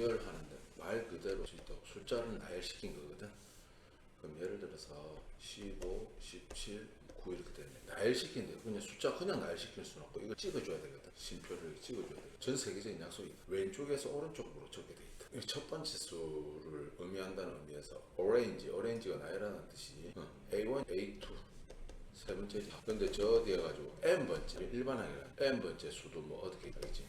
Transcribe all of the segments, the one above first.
나열하는데 말 그대로 숫자를 나열시킨 거거든. 그럼 예를 들어서 15, 17, 9 이렇게 되네. 나열시킨데 그냥 숫자 그냥 나열시킬 수는 없고 이걸 찍어줘야 되거든. 심표를 찍어줘야 돼. 전 세계적인 약속이 있다. 왼쪽에서 오른쪽으로 적게 돼 있다. 첫 번째 수를 의미한다는 의미에서 오렌지가 나열하는 뜻이 A1, A2 세 번째지. 근데 저 뒤에 가지고 n번째 일반항이라 n번째 수도 뭐 어떻게 되겠지.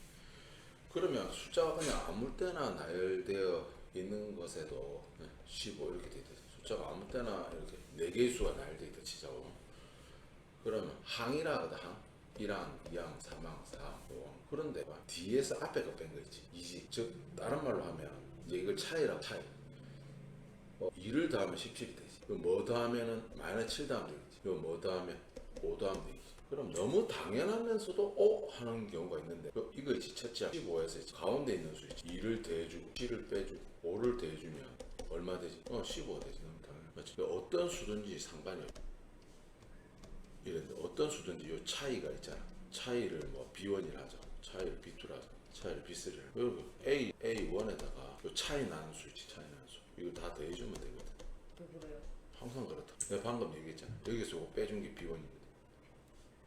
그러면 숫자가 그냥 아무 때나 나열되어 있는 것에도 15 이렇게 돼 있다. 숫자가 아무 때나 이렇게 4개의 수가 나열되어 있다 치자고. 그러면 항이라 하거든. 항 1항, 2항, 3항, 4항, 5항. 그런데 뒤에서 앞에 거 뺀 거 있지. 이지. 즉 다른 말로 하면 이제 이걸 차이라고. 차이. 2를 더하면 17이 되지. 그럼 뭐 더하면은 마이너스 7 더하면 되겠지. 그럼 뭐 더하면 5 더하면 되겠지. 그럼 너무 당연하면서도 하는 경우가 있는데 이거 있지. 첫째 15에서 가운데 있는 수 있지. 2를 더해주고 7을 빼주고 5를 더해주면 얼마 되지? 15가 되지. 너무 당연해. 맞지? 어떤 수든지 상관이 없어. 이런데 어떤 수든지 요 차이가 있잖아. 차이를 뭐 B1이라 하자. 차이를 B2라 하자. 차이를 B3를. 그리고 A1에다가 요 차이 나는 수 있지. 차이 나는 수. 이거 다 더해주면 되거든. 그래요? 항상 그렇다. 내가 방금 얘기했잖아. 여기서 요거 빼준 게 B1이거든.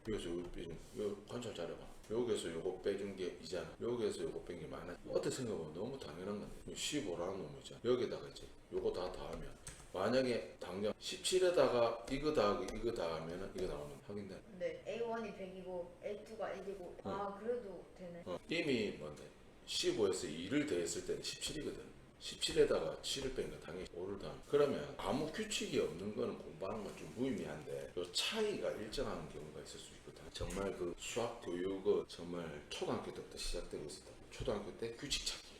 여기서 요거 빼준 요 관찰 잘해봐. 여기서 요거 빼준 게 이잖아. 여기서 요거 뺀 게 많아. 어떻게 생각하면 너무 당연한 건데 15라는 놈이 있잖아. 여기다가 이제 요거 다 더하면 만약에 당장 17에다가 이거 더하기 이거 더하면은 이거 나오면 확인돼. 근데 A1이 100이고 A2가 1이고 아 그래도 되네. 이미 뭔데 15에서 2를 더했을 때는 17이거든. 17에다가 7을 빼니까 당연히 5를 더하면 그러면 아무 규칙이 없는 거는 공부하는 건 좀 무의미한데 요 차이가 일정한 경우가 있을 수 있거든. 정말 그 수학 교육은 정말 초등학교 때부터 시작되고 있었다. 초등학교 때 규칙 찾기.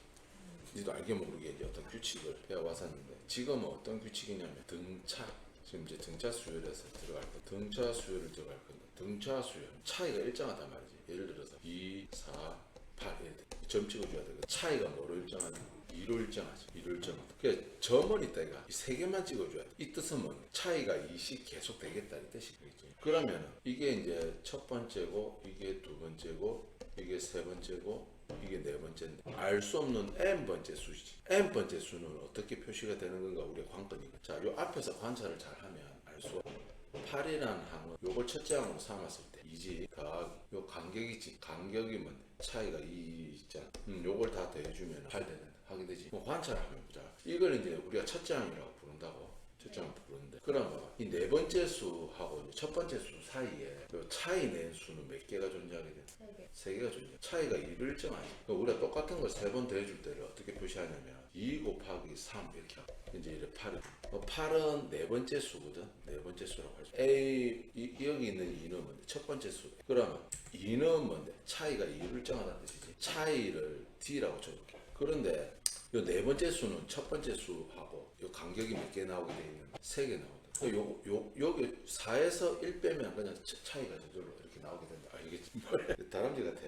니도 알게 모르게 이제 어떤 규칙을 배워왔었는데 지금은 어떤 규칙이냐면 등차. 지금 이제 등차 수열에서 들어갈 거. 등차 수열을 들어갈 건데 등차 수열 차이가 일정하단 말이지. 예를 들어서 2, 4, 8 이렇게 점 찍어줘야 되거든. 차이가 뭐로 일정하냐? 2로 일정하지. 2로 일정하다. 그러니까 점은 있다 이가. 이 세 개만 찍어줘야 돼. 이 뜻은 뭐 차이가 2씩 계속 되겠다 이 뜻이겠지. 그러면은 이게 이제 첫 번째고 이게 두 번째고 이게 세 번째고 이게 네 번째인데 알 수 없는 n번째 수지. n번째 수는 어떻게 표시가 되는 건가 우리가 관건이고. 자, 요 앞에서 관찰을 잘하면 알 수 없어. 8이라는 항은 요걸 첫째 항으로 삼았을 때 2지 더하기 요 간격이지. 간격이면 차이가 2 있잖아. 요걸 다 더해주면 8 되는데 하게 되지. 뭐 관찰을 하면 보자. 이걸 이제 우리가 첫째 항이라고 부른다고. 첫째 항 부르는데 그러면 이 네 번째 수하고 이제 첫 번째 수 사이에 요 차이 낸 수는 몇 개가 존재하게 돼? 3개. 3개가 존재. 차이가 2를 일정하지. 그러니까 우리가 똑같은 걸 3번 더해줄 때를 어떻게 표시하냐면 2 곱하기 3 이렇게 하고 이제 이래 8은 8은 네 번째 수거든. 네 번째 수라고 하죠. 여기 있는 2는 뭔데? 첫 번째 수. 그러면 2는 뭔데? 차이가 2를 일정하다는 뜻이지. 차이를 D라고 쳐볼게. 그런데 요 네 번째 수는 첫 번째 수하고 요 간격이 몇 개 나오게 돼 있는 3개 나오거든. 여기 4에서 1 빼면 그냥 차이가 저절로 이렇게 나오게 된다. 아, 이게 뭐야? 다람쥐 같아.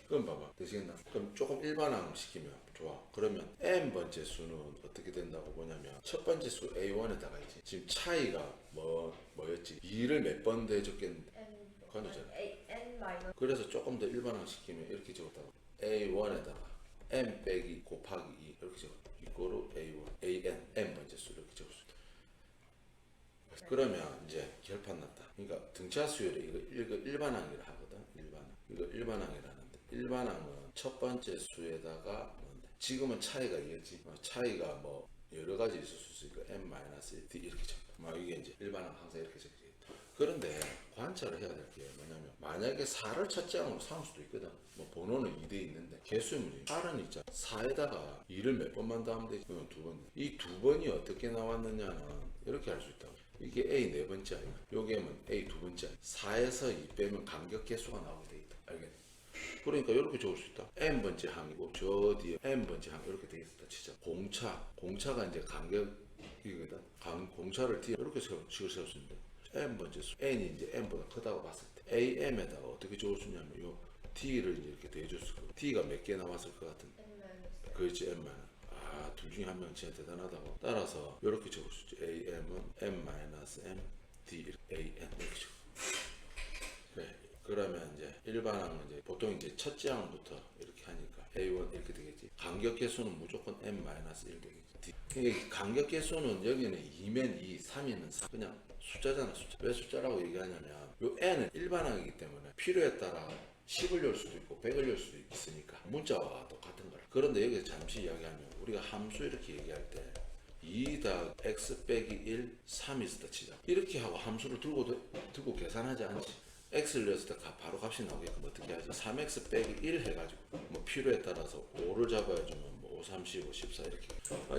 그럼 봐봐. 되시겠나? 그럼 조금 일반항 시키면 좋아. 그러면 n번째 수는 어떻게 된다고 보냐면 첫 번째 수 A1에다가 이제 지금 차이가 뭐였지? 2를 몇 번 더해줬겠는데? 그거잖아. N 마이너스. 그래서 조금 더 일반항 시키면 이렇게 적었다고. A1에다가 n 빼기 곱하기 2 이렇게 적어. 이거로 A1, n번째 수 이렇게 적을 수 있다. 그러면 이제 결판 났다. 그러니까 등차 수열이 이거 일반항이라 하거든. 일반항. 이거 일반항이라는데 일반항은 첫 번째 수에다가 뭔데? 지금은 차이가 이겠지. 차이가 뭐 여러 가지 있을 수 있으니까 n-d 이렇게 적다. 이게 이제 일반항 항상 이렇게 적혀져 있다. 그런데 관찰을 해야 될 게 뭐냐면 만약에 4를 첫째 항으로 삼을 수도 있거든. 뭐 번호는 2대 있는데 개수문이 8은 있잖아. 4에다가 2를 몇 번만 더하면 되지. 그러면 두 번. 이 두 번이 어떻게 나왔느냐는 이렇게 할 수 있다고. 이게 A 네 번째 아니야. 여기에는 A 두 번째. 4에서 2 빼면 간격 개수가 나오게 돼 있다. 알겠니? 그러니까 이렇게 적을 수 있다. n번째 항이고 저 뒤에 n번째 항 이렇게 돼 있었다 치자. 공차가 이제 간격이거든. 공차를 뒤에 이렇게 식을 세울 수 있는데 n번째 수 n이 이제 n보다 크다고 봤을 때 am에다가 어떻게 적을 수 있냐면 요 d를 이제 이렇게 대줬을 거고 d가 몇 개 남았을 것 같은. N 마이너스. 그렇지 n만. 둘 중에 한 명 진짜 대단하다고. 따라서 이렇게 적을 수 있지. am은 n-m d an 이렇게 적어. 그래. 그러면 이제 일반항은 이제 보통 이제 첫째 항부터 이렇게 하니까 A1 이렇게 되겠지. 간격 개수는 무조건 n-1 되겠지. 이게 간격 개수는 여기는 2면 2, 3이면 4. 그냥 숫자잖아, 숫자. 왜 숫자라고 얘기하냐면 요 n은 일반항이기 때문에 필요에 따라 10을 열 수도 있고 100을 열 수도 있으니까 문자와 똑같은 거라. 그런데 여기서 잠시 이야기하면 우리가 함수 이렇게 얘기할 때 2 더하기 x 빼기 1, 3이 있었다 치자. 이렇게 하고 함수를 들고 계산하지 않지. x를 넣었을 때 바로 값이 나오게끔 어떻게 하지? 3x 빼기 1 해가지고 뭐 필요에 따라서 5를 잡아야지만 뭐 5, 3, 15, 14 이렇게.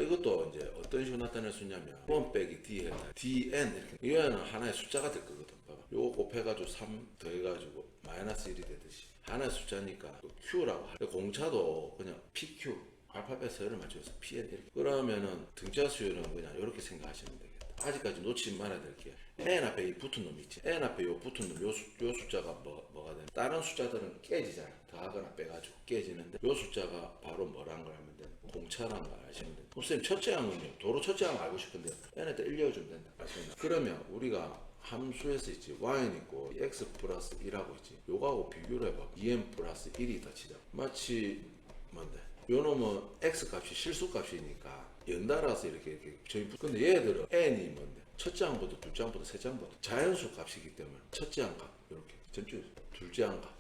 이것도 이제 어떤 식으로 나타낼 수 있냐면 1 빼기 d 해다 dn 이렇게. 이거는 하나의 숫자가 될 거거든. 봐봐. 요거 곱해가지고 3 더해가지고 마이너스 1이 되듯이 하나의 숫자니까 q라고 하. 공차도 그냥 pq 알파벳 서열을 맞춰서 pn 이렇게. 그러면은 등차 수열은 그냥 이렇게 생각하시면 되겠다. 아직까지 놓치지 말아야 될 게 n 앞에 이 붙은 놈 있지. n 앞에 요 붙은 놈, 요 숫자가 뭐가 되나? 다른 숫자들은 깨지잖아. 더하거나 빼가지고 깨지는데 요 숫자가 바로 뭐란 걸 알면 돼. 공차라는 걸 아시면 돼. 그럼 선생님 첫째 항은요. 도로 첫째 항 알고 싶은데 n에다 1 넣어주면 된다. 아시겠나? 그러면 우리가 함수에서 있지. y는 있고 x 플러스 1하고 있지. 요거하고 비교를 해봐. 2n 플러스 1이 더 치자. 마치 뭔데? 요 놈은 x 값이 실수 값이니까 연달아서 이렇게 저희 근데 얘들은 n이 뭔데? 첫째 항보다 둘째 항보다 셋째 항보다 자연수 값이기 때문에 첫째 항 값 이렇게 전체 둘째 항 값.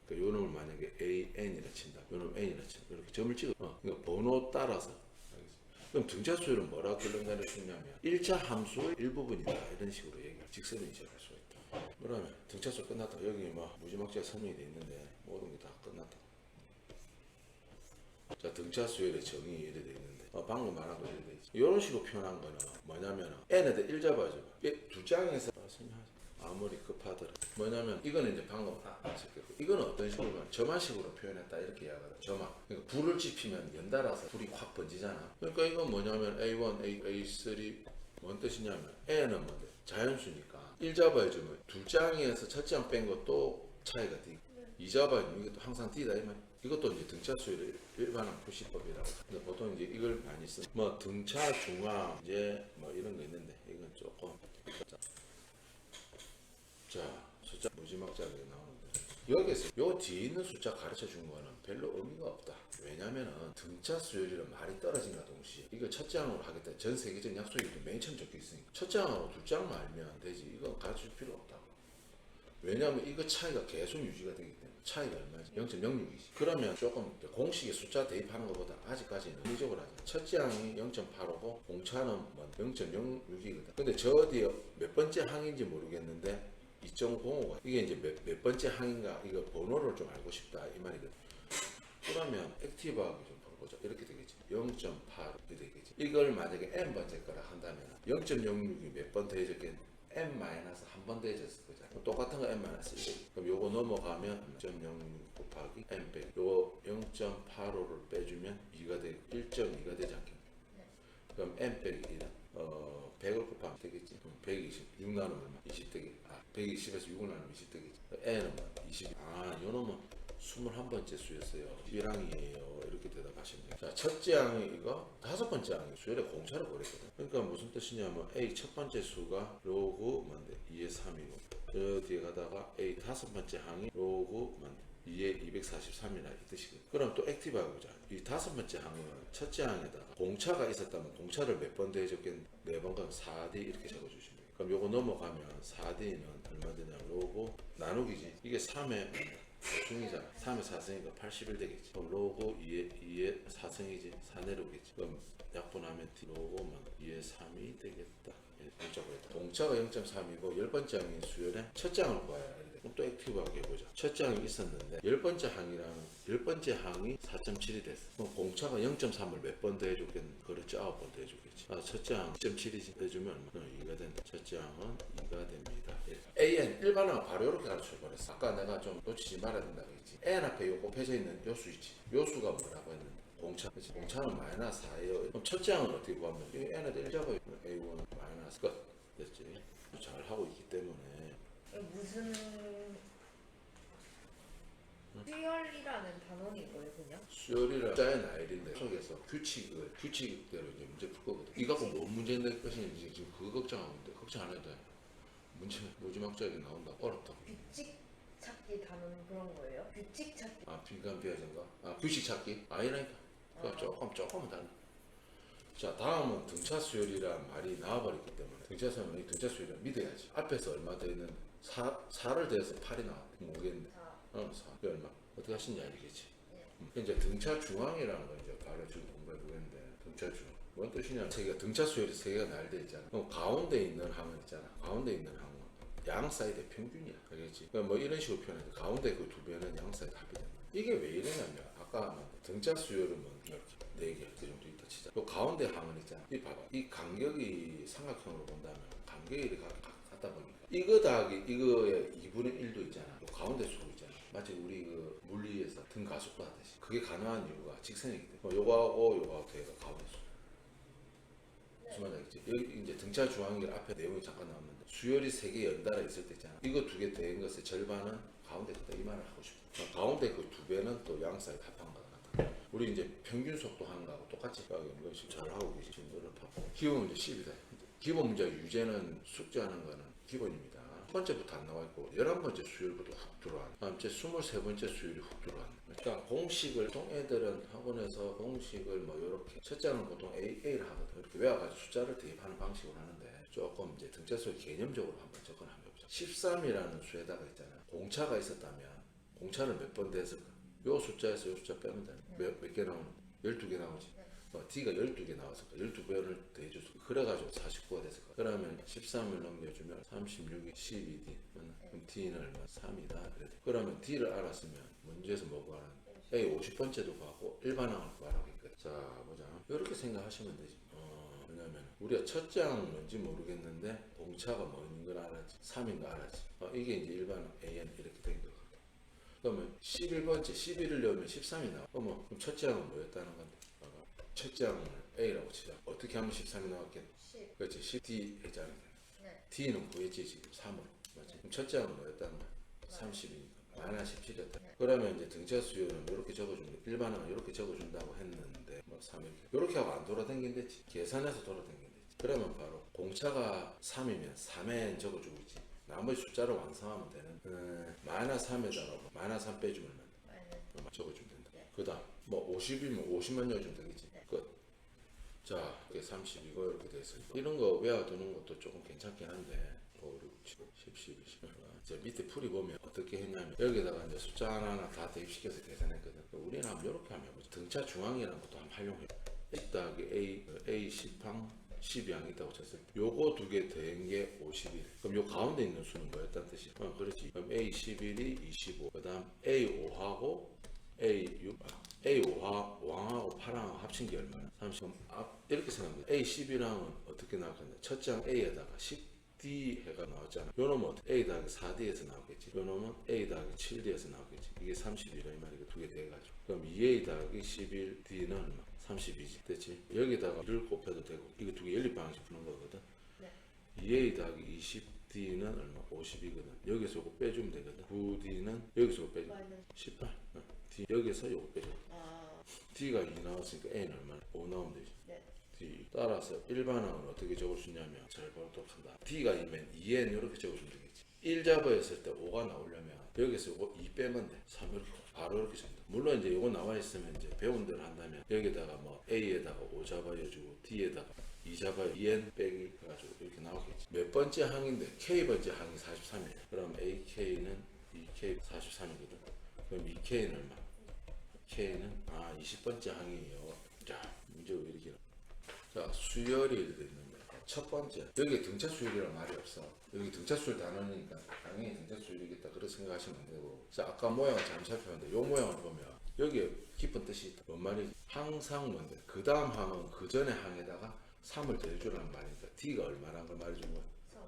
그러니까 요 놈을 만약에 an이라 친다. 요 놈 n이라 친다. 이렇게 점을 찍어. 그러니까 번호 따라서. 그럼 등차 수열은 뭐라고 결론내릴 수 있냐면 1차 함수의 일부분이다. 이런 식으로 얘기할 직선을 이제할 수가 있다. 그러면 등차 수열 끝났다. 여기 뭐 무지막지하게 설명이 돼 있는데 모든 게 다 끝났다. 자, 등차 수열의 정의 이렇게 돼 있는데 방금 말한 거 이렇게 돼 있지. 이런 식으로 표현한 거는 뭐냐면 n에다 1 잡아야죠. 두 장에서 설명하죠. 아무리 급하더라도 뭐냐면 이거는 이제 방금 아셨겠고 이거는 어떤 식으로 점화식으로 표현했다 이렇게 이야기하다. 점화. 그러니까 불을 지피면 연달아서 불이 확 번지잖아. 그러니까 이건 뭐냐면 A1, A3 뭔 뜻이냐면 n은 뭔데? 자연수니까 1 잡아야죠. 뭐. 둘째 항에서 첫째 항 뺀 것도 차이가 돼. 2 잡아야죠. 이것도 항상 D다 이 말. 이것도 이제 등차 수열의 일반항 표시법이라고. 근데 보통 이제 이걸 많이 쓰. 뭐 등차 중앙 이제 뭐 이런 거 있는데 이건 조금. 자, 숫자 무지막지하게 나오는데 여기서 요 뒤에 있는 숫자 가르쳐 준 거는 별로 의미가 없다. 왜냐면은 등차 수열이란 말이 떨어진과 동시에 이거 첫째 항으로 하겠다. 전 세계적 약속이 맨 처음 적혀 있으니까 첫째 항으로 둘째 항만 알면 되지. 이건 가르쳐 줄 필요 없다고. 왜냐하면 이거 차이가 계속 유지가 되기 때문에 차이가 얼마지? 0.06이지. 그러면 조금 공식의 숫자 대입하는 것보다 아직까지는 의적으로 하자. 첫째 항이 0.85고 공차는 뭐 0.06이거든. 근데 저 뒤에 몇 번째 항인지 모르겠는데 2.05가 이게 이제 몇 번째 항인가 이거 번호를 좀 알고 싶다 이 말이거든. 그러면 액티브하게 좀 풀어보자. 이렇게 되겠지. 0.8 이렇게 되겠지. 이걸 만약에 n 번째 거라 한다면 0.06이 몇 번 더해졌겠 n-한 번 더해졌을 거잖아. 똑같은 거 n-1. 그럼 요거 넘어가면 0.06 곱하기 n 빼기 요거 0.85를 빼주면 2가 되고 1.2가 되지 않겠냐. 그럼 n 빼기 1은 100을 곱하면 되겠지. 120, 6 나누면 얼마? 20 되겠지. 120에서 6을 나누면 20 되겠지. n은 뭐 20. 요 놈은 21번째 수였어요. 1항이에요. 이렇게 대답하시면 돼요. 자, 첫째 항이 이거, 다섯 번째 항이 수열의 공차를 버렸거든. 그러니까 무슨 뜻이냐면 A 첫 번째 수가 로그 뭔데 2의 3이고 저 뒤에 가다가 A 다섯 번째 항이 로그 뭔데 2의 243이라 이 뜻이거든. 그럼 또 액티브하게 보자. 이 다섯 번째 항은 첫째 항에다가 공차가 있었다면 공차를 몇 번 더해줬겠는데 4번 가면 4D 이렇게 적어주시면 돼요. 그럼 요거 넘어가면 4D는 얼마 되냐 로그 나누기지. 이게 3의 중이잖아. 3의 4승이니까 81 되겠지. 그럼 로고 2의 4승이지. 4 내려오겠지. 그럼 약분하면 로고만 2의 3이 되겠다. 공차가 0.3이고 10번째 항인 수열의 첫째 항을 구해야 돼. 그럼 또 액티브하게 해보자. 첫째 항이 있었는데 10번째 항이랑 10번째 항이 4.7이 됐어. 그럼 공차가 0.3을 몇 번 더해줬겠니? 그렇지. 9번 더해줬겠지. 첫째 항 2.7이지. 해주면 2가 된다. 첫째 항은 2가 됩니다. AN 일반항 바로 이렇게 가르쳐버렸어. 아까 내가 좀 놓치지 말아야 된다고 했지. N 앞에 요 곱해져 있는 요수 있지. 요수가 뭐라고 했는데 공차. 그치? 공차는 마이너스 4예요. 그럼 첫째 항은 어떻게 구하면 이 N에다 1 잡아요. A1 마이너스 끝. 됐지. 잘 하고 있기 때문에 무슨 수열이라는 단원인 거예요, 그냥? 수열이라 짜의 나일인데 속에서 규칙대로 이제 문제 풀 거거든. 이 갖고 뭔 문제 낼 것인지 지금 그거 걱정하고 있는데 걱정 안 해도 돼. 문제 무지막지하게 나온다. 어렵다. 규칙 찾기 다는 그런 거예요? 규칙 찾기. 아 빈칸 비어진가? 아 규칙 찾기? 아니라니까. 그 조금은 다른. 자 다음은 등차 수열이란 말이 나와버렸기 때문에 등차 수열은 등차 수열을 믿어야지. 앞에서 얼마 더 있는 4를 더해서 8이 나와. 모르겠는데. 4. 그 얼마? 어떻게 하시는지 알겠지? 이제 등차 중앙이라는 거 이제 바로 지금 공부해 보겠는데 등차 중앙. 뭔 뜻이냐? 세개가 등차 수열이 3개가 나열되어 있잖아. 그럼 가운데 있는 항은 있잖아. 가운데 있는 항은 양 사이드의 평균이야. 알겠지? 그러니까 뭐 이런 식으로 표현해. 가운데 그 두 배는 양 사이드 합이 된다. 이게 왜 이러냐면 아까 등차 수열은 뭐 이렇게 4개 그 정도 있다 치자. 또 가운데 항은 있잖아. 이 봐봐. 이 간격이 삼각형으로 본다면 간격이 이렇게 같다 보니까 이거 더하기 이거의 2분의 1도 있잖아. 또 가운데 수로 있잖아. 마치 우리 그 물리에서 등 가속도 하듯이. 그게 가능한 이유가 직선이기 때문에 요거하고 대가 가운데 수. 무슨 말인지 알겠지? 여기 이제 등차 중앙이 앞에 내용이 잠깐 나왔는데 수열이 3개 연달아 있을 때 있잖아. 이거 2개 된 것의 절반은 가운데 거다 이 말을 하고 싶어. 가운데 그 2배는 또 양 사이드 합한 거다. 우리 이제 평균 속도 하는 거하고 똑같이 잘 하고 계시. 지금 노력하고. 기본 문제 10이다. 기본 문제 유제는 숙제하는 거는 기본입니다. 첫 번째부터 안 나와 있고 11번째 수열부터 훅 들어왔네. 다음 제 23번째 수열이 훅 들어왔네. 그러니까 공식을 보통 애들은 학원에서 공식을 뭐 이렇게 첫째는 보통 A를 하거든. 이렇게 외워가지고 숫자를 대입하는 방식으로 하는데 조금 이제 등차 수열 개념적으로 한번 접근을 한번 해보자. 13이라는 수에다가 있잖아. 공차가 있었다면 공차를 몇 번 됐을까? 요 숫자에서 요 숫자 빼면 돼. 몇 개 나오는? 12개 나오지. D가 12개 나왔을까? 12배를 더해줘서 그래가지고 49가 됐을 거야. 그러면 13을 넘겨주면 36이 12D. 그럼 D는 얼마? 3이다. 그래. 그러면 D를 알았으면 문제에서 뭐 구하는? A 50번째도 구하고 일반항을 구하라고 했거든. 자 보자. 이렇게 생각하시면 되지. 왜냐면 우리가 첫째 항은 뭔지 모르겠는데 공차가 뭐인 걸 알았지. 3인 거 알았지. 이게 이제 일반항 AN 이렇게 된 거거든. 그러면 11번째 11을 넣으면 13이 나와. 그럼 첫째 항은 뭐였다는 건데? 첫째 항을 A라고 치자. 어떻게 하면 13이 나왔겠? 10. 그렇지. 10D 했잖아. 네. D는 구했지 지금 3을. 맞지? 그럼 첫째 항은 뭐였다는 거야? 30이니까. 마이너 17이었다. 그러면 이제 등차 수열은 이렇게 적어주는 거. 일반항은 이렇게 적어준다고 했는데 뭐 3 이렇게 하고 안 돌아다닌댔지. 계산해서 돌아다닌댔지. 그러면 바로 공차가 3이면 3엔 적어주고 있지. 나머지 숫자를 완성하면 되는. 마이너 3에다가 마이너 3 빼주면 적어주면 된다. 그 다음 뭐 50이면 50만 넣어주면 되겠지. 끝. 자 이게 30이고 이렇게 돼서 이런 거 외워두는 것도 조금 괜찮긴 한데 5, 6, 7, 10, 12, 13 이제 밑에 풀이 보면 어떻게 했냐면 여기다가 이제 숫자 하나하나 다 대입시켜서 계산했거든. 우리는 한번 이렇게 한번 해보자. 등차 중앙이라는 것도 한번 활용해. A 더하기 A 10항 12항 있다고 쳤을 때 요거 2개 더한 게 51. 그럼 요 가운데 있는 수는 뭐였다는 뜻이야? 그렇지. 그럼 A 11이 25. 그 다음 A 5하고 A 6 A 5항하고 8항 합친 게 얼마나? 30. 이렇게 생각합니다. A 11항은 어떻게 나왔겠냐? 첫째 항 A에다가 10D 해가 나왔잖아. 요 놈은 A 더하기 4D에서 나오겠지. 요 놈은 A 더하기 7D에서 나오겠지. 이게 31이라 이 말이고 2개 돼가지고. 그럼 2A 더하기 11D는 얼마? 32지. 됐지? 여기다가 1을 곱해도 되고 이거 2개 연립방식 푸는 거거든. 네. 2A 더하기 20D는 얼마? 50이거든. 여기서 요거 빼주면 되거든. 9D는 여기서 요거 빼주면 18. D 여기서 요거 빼줘. D가 2 나왔으니까 A는 얼마나? 5 나오면 되지. 네. D 따라서 일반항은 어떻게 적을 수 있냐면 잘 보도록 한다. D가 2면 2N 이렇게 적어주면 되겠지. 1잡아였을 때 5가 나오려면 여기서 요거 2 빼면 돼. 3 이렇게 바로 이렇게 적는다. 물론 이제 요거 나와 있으면 이제 배운 대로 한다면 여기다가 뭐 A에다가 5 잡아여주고 D에다가 2 잡아요. 2N 빼기 해가지고 이렇게 나오겠지. 몇 번째 항인데 K번째 항이 43이에요. 그럼 AK는 2K 43이거든. 그럼 2K는 얼마? K는 20번째 항이에요. 자 문제가 왜 이렇게 자 수열이 이렇게 있는데 첫 번째 여기 등차 수열이란 말이 없어. 여기 등차 수열 단어니까 당연히 등차 수열이겠다 그렇게 생각하시면 안 되고. 자 아까 모양을 잘 살펴봤는데 요 모양을 보면 여기에 깊은 뜻이 있다. 뭔 말이지? 항상 뭔데 그 다음 항은 그 전에 항에다가 3을 더해주라는 말이니까 D가 얼마라는 걸 말해준 거야?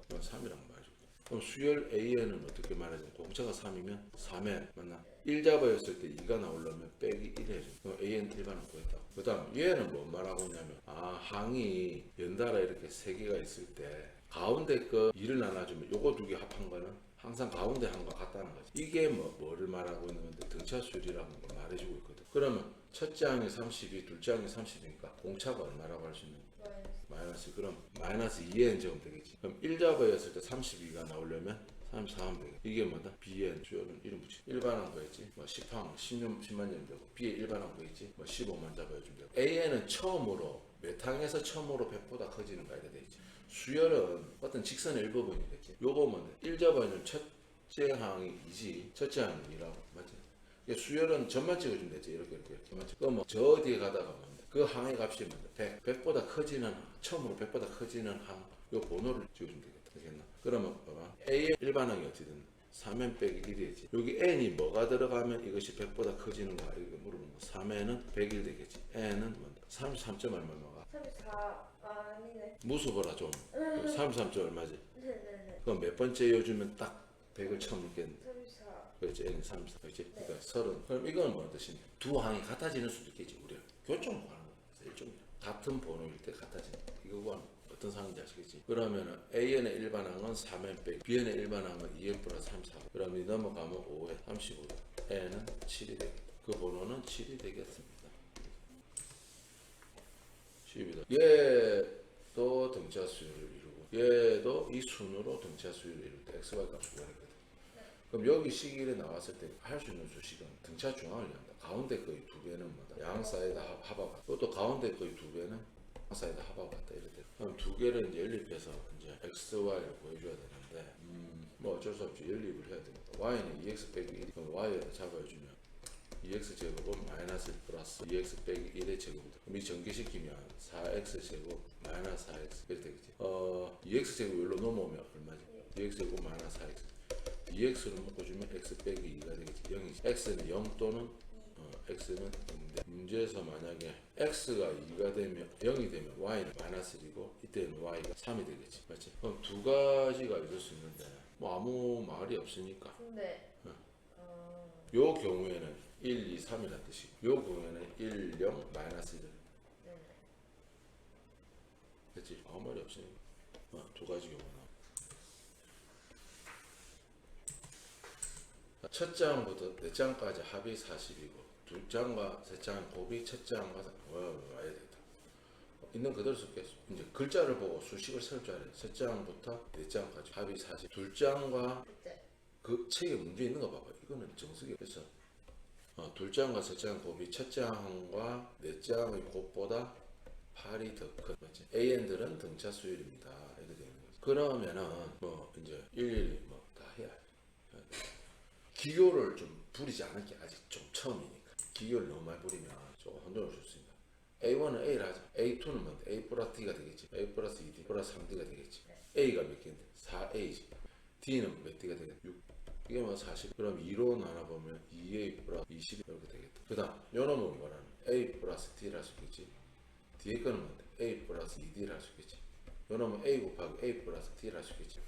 3이라는 거 말해준 거야. 그럼 수열 AN은 어떻게 말하지? 공차가 3이면 3에 맞나? 1 잡아였을 때 2가 나오려면 빼기 1 해줘. 그럼 AN 일반은 구했다. 그 다음 얘는 뭔 말하고 있냐면 항이 연달아 이렇게 3개가 있을 때 가운데 거 2를 나눠주면 요거 2개 합한 거는 항상 가운데 항과 같다는 거지. 이게 뭐를 말하고 있는 건데 등차 수열이라는 걸 말해주고 있거든. 그러면 첫째 항이 32, 둘째 항이 30이니까 공차가 얼마라고 할 수 있는 거야? 마이너스. 그럼 마이너스 2N 적으면 되겠지. 그럼 1 잡아였을 때 32가 나오려면 34하면 되겠다. 이게 뭐다? B의 수열은 이름 붙이. 일반항 거였지. 뭐 10항, 10만 년 되고 B의 일반항 거였지. 뭐 15만 잡아주면 되고. A에는 처음으로 몇 항에서 처음으로 100보다 커지는 거 알게 돼 있지. 수열은 어떤 직선의 일부분이겠지. 요거 뭐 1잡아주면 첫째 항이 2지. 첫째 항이 2라고 맞지? 이게 수열은 점만 찍어주면 되지. 이렇게 맞지? 그럼 뭐저 뒤에 가다가 뭔데? 그 항의 값이 뭔데? 100보다 커지는 항, 처음으로 100보다 커지는 항, 요 번호를 찍어주면 되겠다. 되겠나? 그러면 봐봐. A의 일반항이 어찌든 3n 빼기 1이지. 여기 n이 뭐가 들어가면 이것이 100보다 커지는가 이렇게 물어보는 거. 3n은 100일 되겠지. n은 뭔데? 33점 얼마가? 34 아니네. 무수보라 좀. 33점 얼마지? 네네네. 그럼 몇 번째 요주면 딱 100을 처음 읽겠네. 34. 그렇지. n이 34. 그렇지. 네. 그러니까 30. 그럼 이건 뭐는 뜻인데? 두 항이 같아지는 수도 있겠지. 우리가 교점을 구하는 거야. 그래서 일종이야. 같은 번호일 때 같아지는 거. 이거 구하는 거. 어떤 상황인지 아시겠지? 그러면은 AN의 일반항은 3n 빼기 BN의 일반항은 2n 플러스 3, 4. 그럼 이 넘어가면 5에 35. N은 7이 되겠다. 그 번호는 7이 되겠습니다. 10이다. 얘도 등차 수열을 이루고 얘도 이 순으로 등차 수열을 이룰 때 XY 값을 구하거든. 그럼 여기 식일에 나왔을 때 할 수 있는 수식은 등차 중앙을 이한다. 가운데 거의 두 배는 뭐다? 양 사이드 합하가. 또 가운데 거의 두 배는 양 사이드 합하가 같다. 이럴 때. 그럼 두 개를 이제 연립해서 이제 XY를 보여줘야 되는데, 뭐 어쩔 수 없이 연립을 해야 됩니다. Y는 2x 빼기 1. 그럼 Y에다 잡아주면 2x 제곱은 마이너스 1 플러스 2x 빼기 1의 제곱이다. 그럼 이 전개시키면 4x 제곱 마이너스 4x 이렇게 되겠지. 2x 제곱 여기로 넘어오면 얼마지? 2x 제곱 마이너스 4x. 2x를 묶어주면 x 빼기 2가 되겠지. 0이지. x는 0 또는 x는 0인데 문제에서 만약에 x가 2가 되면 0이 되면 y는 마이너스 1이고 이때는 y가 3이 되겠지. 맞지? 그럼 두 가지가 있을 수 있는데 뭐 아무 말이 없으니까 근데 요 경우에는 1, 2, 3이라는 뜻이고 요 경우에는 1, 0, 마이너스 1. 네네. 됐지? 아무 말이 없으니까 두 가지 경우나 첫 장부터 네 장까지 합이 40이고 두 장과 세 장 곱이 첫 장과 와야 된다. 있는 그대로 쓸게. 이제 글자를 보고 수식을 세울 줄 알아요. 첫 장부터 네 장까지 합이 40. 둘 장과 그때. 그 책에 문제 있는 거 봐봐. 이거는 정석이 그래서 둘 장과 세 장 곱이 첫 장과 네 장의 곱보다 8이 더 큰 거지. AN들은 등차 수열입니다. 이렇게 되는 거지. 그러면은 뭐 이제 일일이 뭐 다 해야 돼. 기교를 좀 부리지 않을게. 아직 좀 처음이니까. 기교를 너무 많이 부리면 조금 혼돈을 줄 수 있습니다. A1은 A를 하자. A2는 뭔데? A 플러스 D가 되겠지. A 플러스 2D 플러스 3D가 되겠지. A가 몇 개인데? 4A지. D는 몇 D가 되겠다? 6. 이게 뭐 40. 그럼 2로 나눠보면 2A 플러스 20 이렇게 되겠다. 그 다음 요놈은 뭐라는? A 플러스 D를 할 수 있겠지. 뒤에 거는 뭔데? A 플러스 2D를 할 수 있겠지. 요놈은 A 곱하기 A 플러스 D를 할 수 있겠지.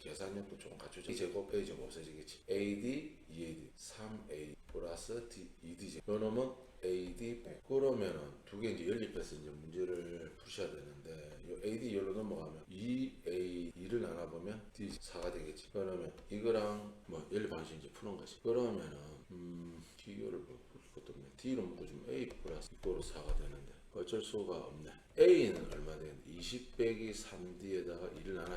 계산력도 좀 갖추자. A 제곱 A 제곱 없어지겠지. AD 2AD 3A 플러스 D 2D 제곱. 요놈은 AD 그러면은 두 개 이제 연립해서 이제 문제를 푸셔야 되는데 요 AD 열로 넘어가면 2A 2를 나눠보면 D 4가 되겠지. 그러면 이거랑 뭐 연립 방식 이제 푸는 거지. 그러면은 기교를 뭐 풀 것도 없네. D로 묶어주면 A 플러스 이거로 4가 되는데 어쩔 수가 없네. A는 얼마 되는데 20 빼기 3D에다가 2를 나눠.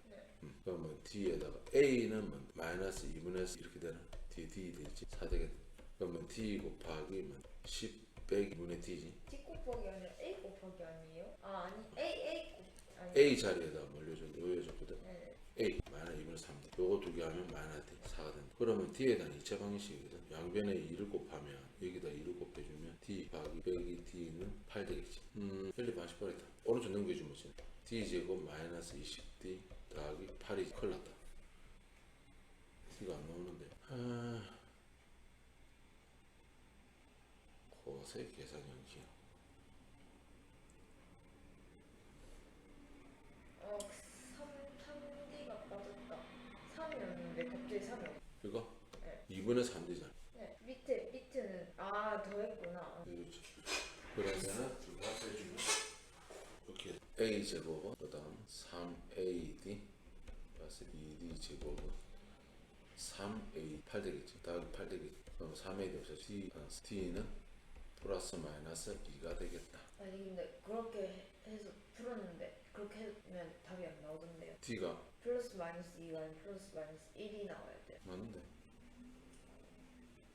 그러면 D에다가 A는 뭐 마이너스 2분의 이렇게 되는 D 되겠지. 4 되겠다. 그러면 D 곱하기 10 빼기 2분의 D지. D 곱하기 아니라 A 곱하기 아니에요? 아 아니 A 아니. A 자리에다 올려줬거든. 네. A 마이너스 2분의 3D. 요거 두 개 하면 마이너스 D 4가 된다. 그러면 D에다 2차 방식이거든. 양변에 2를 곱하면 여기다 2를 곱해주면 D 곱하기 빼기 D는 8 되겠지. 연립 방식 버렸다. 오른쪽 넘겨주면 D 제곱 마이너스 20D 더하기 8이 큰일 났다. D가 안 나오는데. 고세 계산 연기. 3D가 빠졌다. 3이었는데 갑자기 3이. 이거? 네. 2분의 3D잖아. 네. 밑에는 더했구나. 그렇지. 그러면은 두 값을 해주면 이렇게 A 제곱은 그 다음 3AD 플러스 2D 제곱은 3A 8 되겠지. 더하기 8 되겠지. 그럼 3AD 없어. D는 플러스 마이너스 2가 되겠다. 아니 근데 그렇게 해서 풀었는데 그렇게 하면 답이 안 나오던데요. D가 플러스 마이너스 2가 아니라 플러스 마이너스 1이 나와요. 맞는데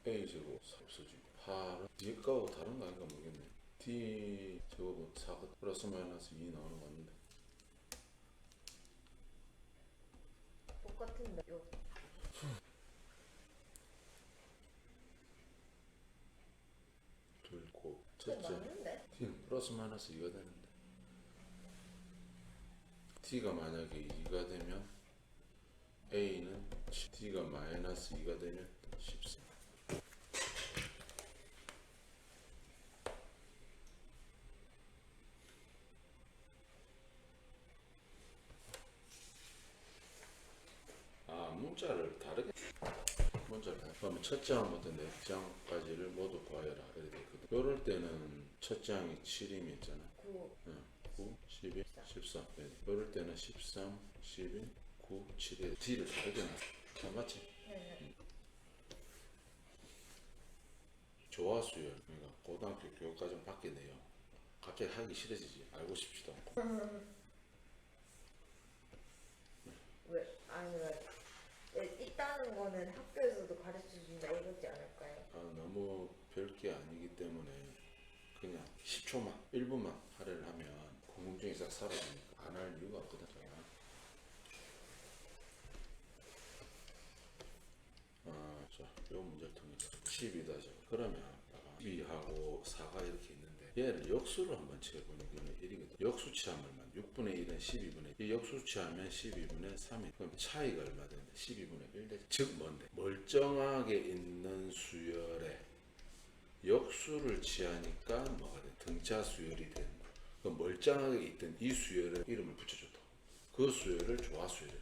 A제곱 없어지고 8은 뒤에 거하고 다른 거 아닌가 모르겠네. D 제곱은 4가 플러스 마이너스 2 나오는 거 같는데 똑같은데 요 둘고 그거 첫째 맞는데? D는 플러스 마이너스 2가 되는데 D가 만약에 2가 되면 A는 D가 마이너스 2가 되면 14. 아 문자를 다르게 문자를 다 그러면 첫째 항부터 넷장까지를 모두 구하여라 이렇게 돼 있거든. 요럴 때는 첫째 항이 7이면 있잖아. 9 9, 12, 13. 요럴 때는 13, 12, 9, 7에 D를 다르게 놨어. 다 맞지? 네네. 조화수열 그러니까 고등학교 교육과정 바뀌네요. 갑자기 하기 싫어지지. 알고 싶지도 않고. 왜? 아니 왜 있다는 거는 학교에서도 가르쳐 준다 이거지 않을까요? 아, 너무 별게 아니기 때문에 그냥 10초만 1분만 할애를 하면 궁금증이 싹 사라지니까 안 할 이유가 없거든. 자, 요 문제를 통해서 10이다. 그러면 2하고 4가 이렇게 있는데 얘를 역수를 한번 취해보니까 1이거든. 역수 취하면 6분의 1은 12분의 1. 이 역수 취하면 12분의 3이. 그럼 차이가 얼마 되는데 12분의 1 되지. 즉 뭔데? 멀쩡하게 있는 수열에 역수를 취하니까 뭐가 돼? 등차 수열이 된다. 그럼 멀쩡하게 있던 이 수열에 이름을 붙여줬다. 그 수열을 조화 수열이라.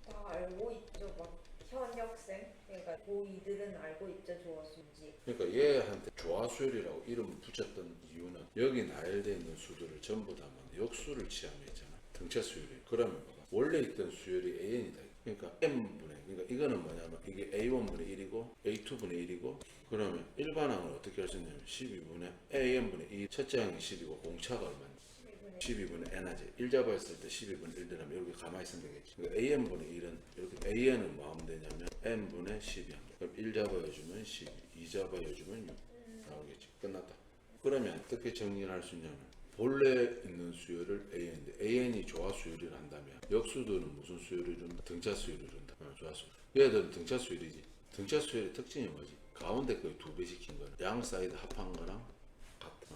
다 알고 있죠. 막 현역생 그러니까 고2들은 알고 있죠. 조화수인지. 그러니까 얘한테 조화수열이라고 이름을 붙였던 이유는 여기 나열되어 있는 수들을 전부 다 역수를 취하면 있잖아. 등차 수열이. 그러면 뭐가? 원래 있던 수열이 AN이다. 그러니까 M분의, 그러니까 이거는 뭐냐면 이게 A1분의 1이고 A2분의 1이고 그러면 일반항을 어떻게 할 수 있냐면 12분의 AN분의 2 첫째 항이 10이고 공차가 얼마냐? 12분의 n하지. 1 잡았을 때 12분의 1 되면 이렇게 가만히 있으면 되겠지. 그러니까 AN분의 1은 이렇게 AN은 뭐 하면 되냐면 N분의 10이 합니다. 그럼 1 잡아주면 12, 2 잡아주면 6 나오겠지. 끝났다. 그러면 어떻게 정리를 할 수 있냐면 본래 있는 수열을 AN인데 AN이 조화 수열을 한다면 역수들은 무슨 수열을 이룬다? 등차 수열을 이룬다. 조화수. 얘들은 등차 수열이지. 등차 수열의 특징이 뭐지? 가운데 거의 2배 시킨 거는 양 사이드 합한 거랑 같다.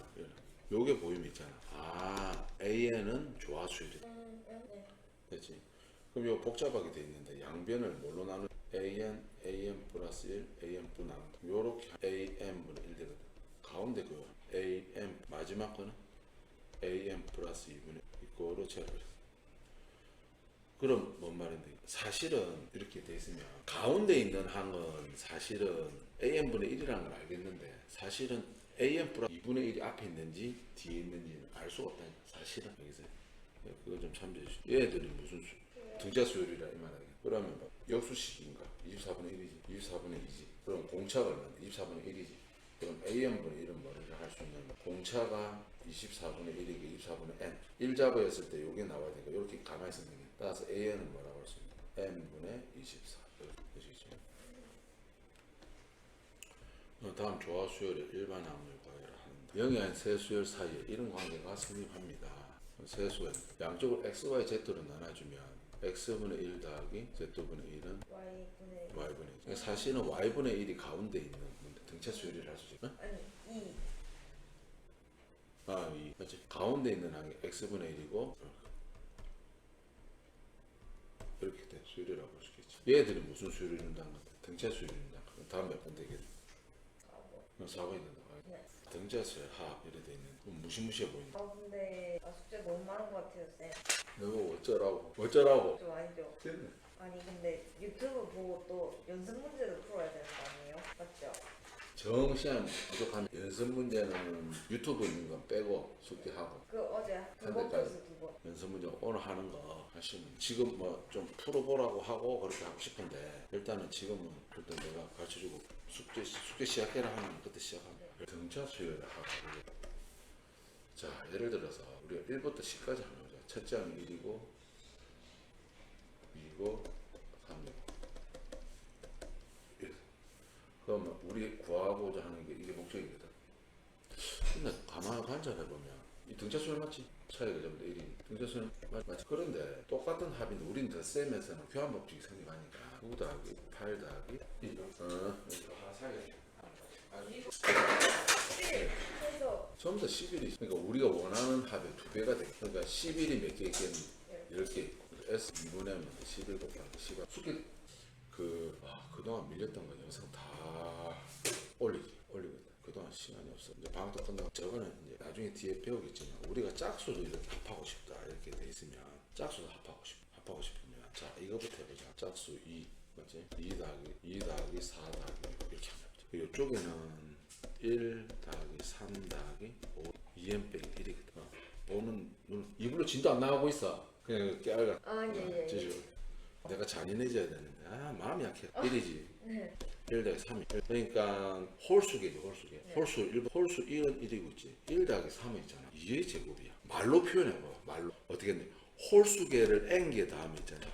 요게 보이면 있잖아. 아, AN은 조화 수열이다. 네. 됐지? 그럼 요 복잡하게 돼 있는데 양변을 뭘로 나누? AN, AN 플러스 1, AN 분 나눈다. 요렇게 AN분의 1 되거든. 가운데 그 AN 마지막 거는 AN 플러스 2분의 이거로 제곱을. 그럼 뭔 말인데? 사실은 이렇게 돼 있으면 가운데 있는 항은 사실은 AN분의 1이라는 걸 알겠는데 사실은 AN 플러스 2분의 1이 앞에 있는지 뒤에 있는지는 알 수가 없다니까. 사실은 여기서 그거 좀 참조해 주시죠. 얘들이 무슨 수? 등차 수열이라 이 말이야. 그러면 뭐 역수식인가? 24분의 1이지. 24분의 2지. 그럼 공차가 얼마인데? 24분의 1이지. 그럼 AN분의 1은 뭐를 할 수 있냐면 공차가 24분의 1이고 24분의 n 1 잡아였을 때 요게 나와야 되니까 이렇게 가만히 있으면 되겠다. 따라서 AN은 뭐라고 할 수 있냐? n분의 24 이렇게 되시죠. 다음 조화 수열의 일반 확률 구하여라 하는데 영이한 세 수열 사이에 이런 관계가 성립합니다. 세 수열 양쪽을 x, y, z로 나눠주면 x분의 1 더하기 z분의 1은 Y분의 y분의 1. 사실은 y분의 1이 가운데 있는 건데 등차 수열이라 할 수 있지. 아니 2 아, 이 맞지? 가운데 있는 항이 x분의 1이고 이렇게 돼 수열이라고 볼 수 있겠지. 얘들이 무슨 수열을 이룬다는 건데? 등차 수열을 이룬다는 거. 다음 몇 번 되겠네. 4번이 된다. 네. 등차 수열 합 이래 돼 있는. 무시무시해 보이네. 근데 숙제 너무 많은 것 같아요 쌤. 너 어쩌라고? 어쩌라고? 좀 아니죠? 됐네. 아니 근데 유튜브 보고 또 연습 문제도 풀어야 되는 거 아니에요? 맞죠? 정시간 부족하면 연습 문제는 유튜브 있는 건 빼고 숙제하고 그 어제 두 번 현대까지. 뺐어 2번. 연습 문제 오늘 하는 거 하시면 지금 뭐 좀 풀어보라고 하고 그렇게 하고 싶은데 일단은 지금은 일단 내가 가르쳐주고 숙제 시작해라 하면 그때 시작하면 등차 수열을 하고 자 예를 들어서 우리가 1부터 10까지 하는 거죠. 첫째 항이 1이고 2고 3이고 그러면 우리 구하고자 하는 게 이게 목적이거든. 근데 가만히 관찰해보면 이 등차수는 맞지? 차이가 전부 다 1인 등차수는 맞지? 그런데 똑같은 합인데 우린 덧셈에서는 교환 법칙이 성립하니까 9 더하기 8 더하기 1 사이가 그래서 전부 다 11이 그러니까 우리가 원하는 합의 2배가 돼. 그러니까 11이 몇 개 있겠니? 10개. S 2분의 하면 11 곱하기 10. 숙제 그동안 밀렸던 거 영상 다 올리고 있다. 그동안 시간이 없어. 이제 방학도 끝나고 저거는 이제 나중에 뒤에 배우겠지만 우리가 짝수도 이렇게 합하고 싶다 이렇게 돼 있으면 짝수도 합하고 싶으면 자 이거부터 해보자. 짝수 2 맞지? 2 더하기 4 더하기 6 이렇게 하면 되죠. 이쪽에는 1 더하기 3 더하기 5 2n 빼기 1이거든. 5는 2분로 진도 안 나가고 있어. 그냥 깨알가. 예. 내가 잔인해져야 되는데 마음이 약해. 1이지. 네. 1 더하기 3이. 그러니까 홀수계죠. 홀수 1은 1이고 있지. 1 더하기 3은 있잖아. 2의 제곱이야. 말로 표현해봐. 말로. 어떻게 했냐. 홀수계를 n개 다음에 있잖아.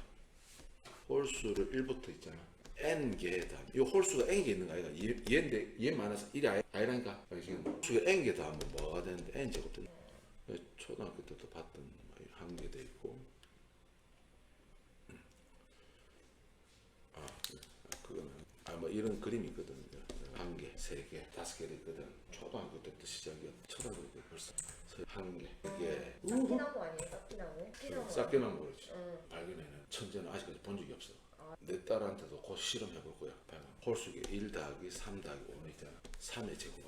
홀수를 1부터 있잖아. n개 다음. 이 홀수가 n개 있는 거 아이가? 2인데 2n 마이너스 1이 아니라니까. 지금 홀수가 n개 다음은 뭐가 되는데 n 제곱 되는. 초등학교 때도 봤던 한 개 돼 있고. 그거는 뭐 이런 그림이 있거든. 한 개, 세 개, 5개도 있거든. 초등학교 때부터 시작이야. 초등학교 때 벌써 한 개, 이게 싹기나무 아니에요? 싹기나무. 싹개나무 그렇지. 발견에는 천재는 아직까지 본 적이 없어. 내 딸한테도 곧 실험해 볼 거야. 홀수계 1 더하기 3 더하기 5는 있잖아. 3의 제곱아.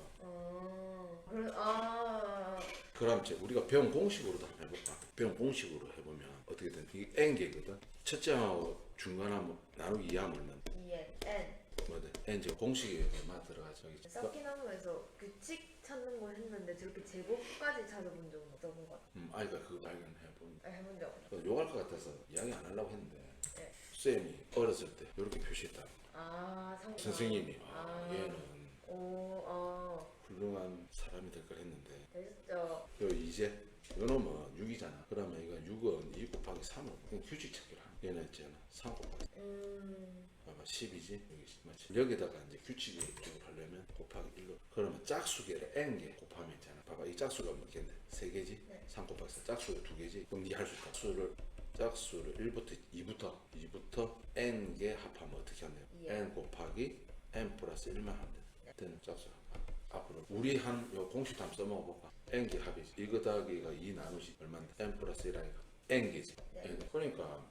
그럼 이제 우리가 배운 공식으로도 한번 해볼까? 배운 공식으로 해보면 어떻게 되는? 이게 n개거든. 첫째하고 중간하고 나누기 2하면 얼마나? 2n n. 뭐든 n 제곱 공식에 얼마 들어가죠? 싹기나무에서 규칙 찾는 걸 했는데 저렇게 제곱까지 찾아본 적은 없던 것 같아요. 아이가 그거 발견해 본. 해본 적 없어요. 욕할 것 같아서 이야기 안 하려고 했는데 네. 쌤이 어렸을 때 이렇게 표시했다. 선생님이 얘는 훌륭한 사람이 될 걸 했는데 됐죠. 이제 요 놈은 6이잖아. 그러면 이거 6은 2 곱하기 3은 그냥 규칙 찾기라. 얘는 있잖아. 3 곱하기 봐봐 10이지. 여기 맞지? 여기다가 이제 규칙을 하려면 곱하기 1로. 그러면 짝수계를 n개 곱하면 있잖아. 봐봐 이 짝수가 몇 개인데? 3개지? 네. 3 곱하기 4 짝수가 2개지? 그럼 니 할 수 있다. 짝수를 1부터 2부터 n개 합하면 어떻게 하면 돼요? n 곱하기 n 플러스 1만 하면 돼. 되는 짝수 앞으로 우리 한 요 공식도 한번 써먹어볼까? n개 합이지. 이거 더하기가 2 나누시 얼마인데? n 플러스 1 하니까 n개지. 네. 그러니까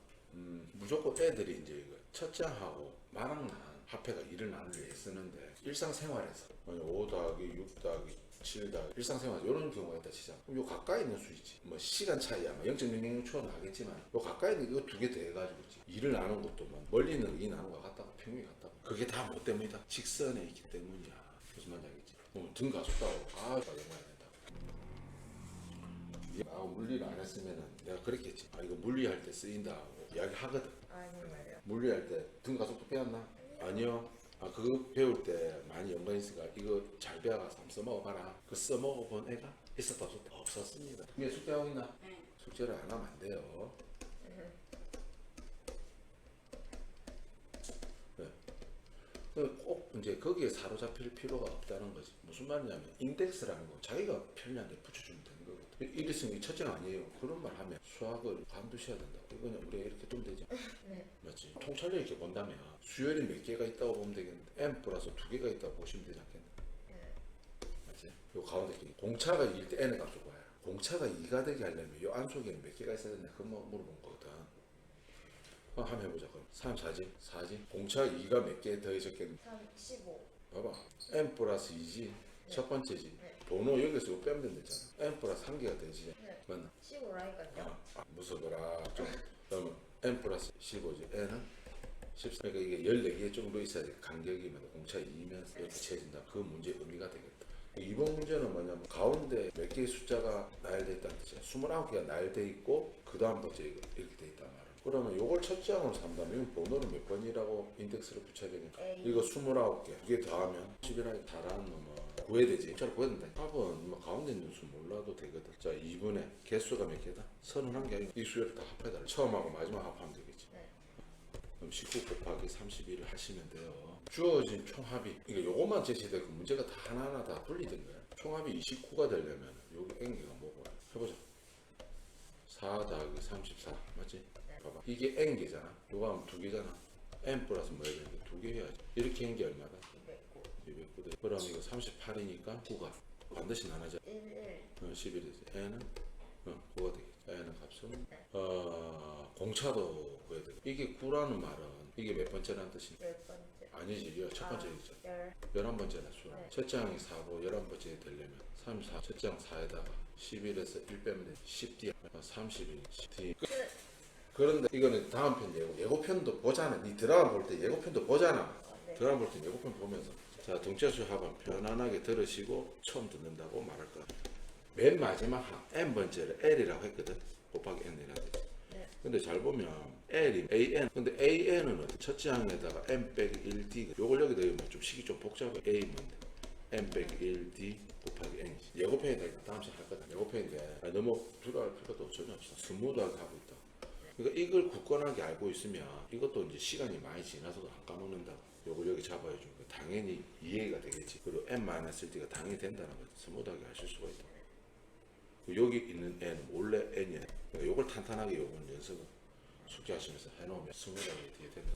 무조건 애들이 이제 이거 첫째하고 마랑난 합해가 2를 나누기 위해 쓰는데 일상생활에서 5 더하기 6 더하기 7 더하기 일상생활 이런 경우가 있다 치자. 그럼 요 가까이 있는 수이지. 뭐 시간 차이야. 뭐 0.006초는 하겠지만 요 가까이 있는 이거 2개 더해가지고 있지. 2를 나눈 것도 뭐 멀리 있는 2 나눈 거 같다고 평균이 같다고. 그게 다 뭐 때문이다? 직선에 있기 때문이야. 무슨 말인지 알겠지? 등 가속도하고 영어야 된다고. 물리를 안 했으면은 내가 그랬겠지. 이거 물리할 때 쓰인다고 이야기 하거든. 정말요? 물리할 때 등 가속도 배웠나? 아니요. 그거 배울 때 많이 연관 있으니까 이거 잘 배워가서 한번 써먹어봐라. 그 써먹어본 애가 있었다 없었다? 없었습니다. 그게 숙제하고 있나? 네. 숙제를 안 하면 안 돼요. 꼭 이제 거기에 사로잡힐 필요가 없다는 거지. 무슨 말이냐면 인덱스라는 거 자기가 편리한 데 붙여주면 되는 거거든. 일일승이 첫째가 아니에요. 그런 말 하면 수학을 관두셔야 된다고. 이거는 우리가 이렇게 두면 되지. 네. 맞지? 통찰력 있게 본다면 수열이 몇 개가 있다고 보면 되겠는데 n 플러스 2개가 있다고 보시면 되지 않겠나? 네. 맞지? 요 가운데 공차가 2일 때 n의 값을 구해요. 공차가 2가 되게 하려면 요 안쪽에는 몇 개가 있어야 되나? 그거 물어본 거거든. 한번 해보자. 그럼 3, 4지? 4지? 공차 2가 몇 개 더해졌겠니? 3, 15. 봐봐. n 플러스 2지? 첫 번째지? 네. 번호 여기서 이거 빼면 된다잖아. n 플러스 1개가 되지? 네. 맞나? 15라니까요. 무서워라. 그러면 n 플러스 15지? n은 14. 그러니까 이게 14개 정도 있어야 돼. 간격이면 공차 2면 이렇게 채진다. 그 문제의 의미가 되겠다. 이번 문제는 뭐냐면 가운데 몇 개의 숫자가 나열되어 있다는 뜻이야. 29개가 나열되어 있고 그 다음 번째 이렇게 되어 있단 말이야. 그러면 이걸 첫째 항으로 삼다면 이건 번호를 몇 번이라고 인덱스를 붙여야 되니까 이거 29개 2개 더하면 11하게 다라는 놈은 구해야 되지. 숫자를 구해야 된다. 답은 뭐 가운데 있는 수 몰라도 되거든. 자 2분의 개수가 몇 개다? 31개. 이 수열을 다 합해달라. 처음하고 마지막 합하면 되겠지. 네. 그럼 19 곱하기 31을 하시면 돼요. 주어진 총합이 이게 요것만 제시되고 문제가 다 하나하나 다 풀리던 거야. 총합이 29가 되려면 여기 N개가 뭐고 해보자. 4 더하기 34 맞지? 네. 봐봐 이게 N개잖아. 요거 하면 2개잖아. N 플러스 뭐 해야 되는데 2개 해야지. 이렇게 한 게 얼마다? 209. 209 돼. 그럼 이거 38이니까 9가 반드시 나눠져. 11. 11이지. N은 9가 되겠지. N은 값은 네. 공차도 구해야 돼. 이게 9라는 말은 이게 몇 번째라는 뜻이? 10번째. 아니지. 이거 첫 번째이죠. 10. 11번째나 수. 네. 첫장이 4고 11번째 되려면 3, 4 첫장 4에다가 11에서 1 빼면 돼. 10D 30이지. D. 그런데 이거는 다음 편 예고편도 보잖아. 니 드라마 볼 때 예고편도 보잖아. 네. 드라마 볼 때 예고편 보면서 자 동차수 합은 편안하게 들으시고 처음 듣는다고 말할 거야. 맨 마지막 항 n번째를 L이라고 했거든. 곱하기 N이라 되지. 네. 근데 잘 보면 L이 AN 근데 AN은 첫째 항에다가 N 빼기 1D 요걸 여기다 넣으면 좀 식이 좀 복잡해. A 뭔데 N 빼기 1D 곱하기 N이지. 예고편이다. 이거 다음 시간 할 거다. 예고편인데 너무 두려워할 필요도 전혀 없어. 스무드하게 하고 있다. 그러니까 이걸 굳건하게 알고 있으면 이것도 이제 시간이 많이 지나서도 안 까먹는다. 요걸 여기 잡아야죠. 당연히 이해가 되겠지. 그리고 n-1d가 당연히 된다는 걸 스무드하게 하실 수가 있다. 여기 있는 n은 원래 n이야. 그러니까 요걸 탄탄하게 요번 연습을 숙제하시면서 해놓으면 스무드하게 뒤에 된다.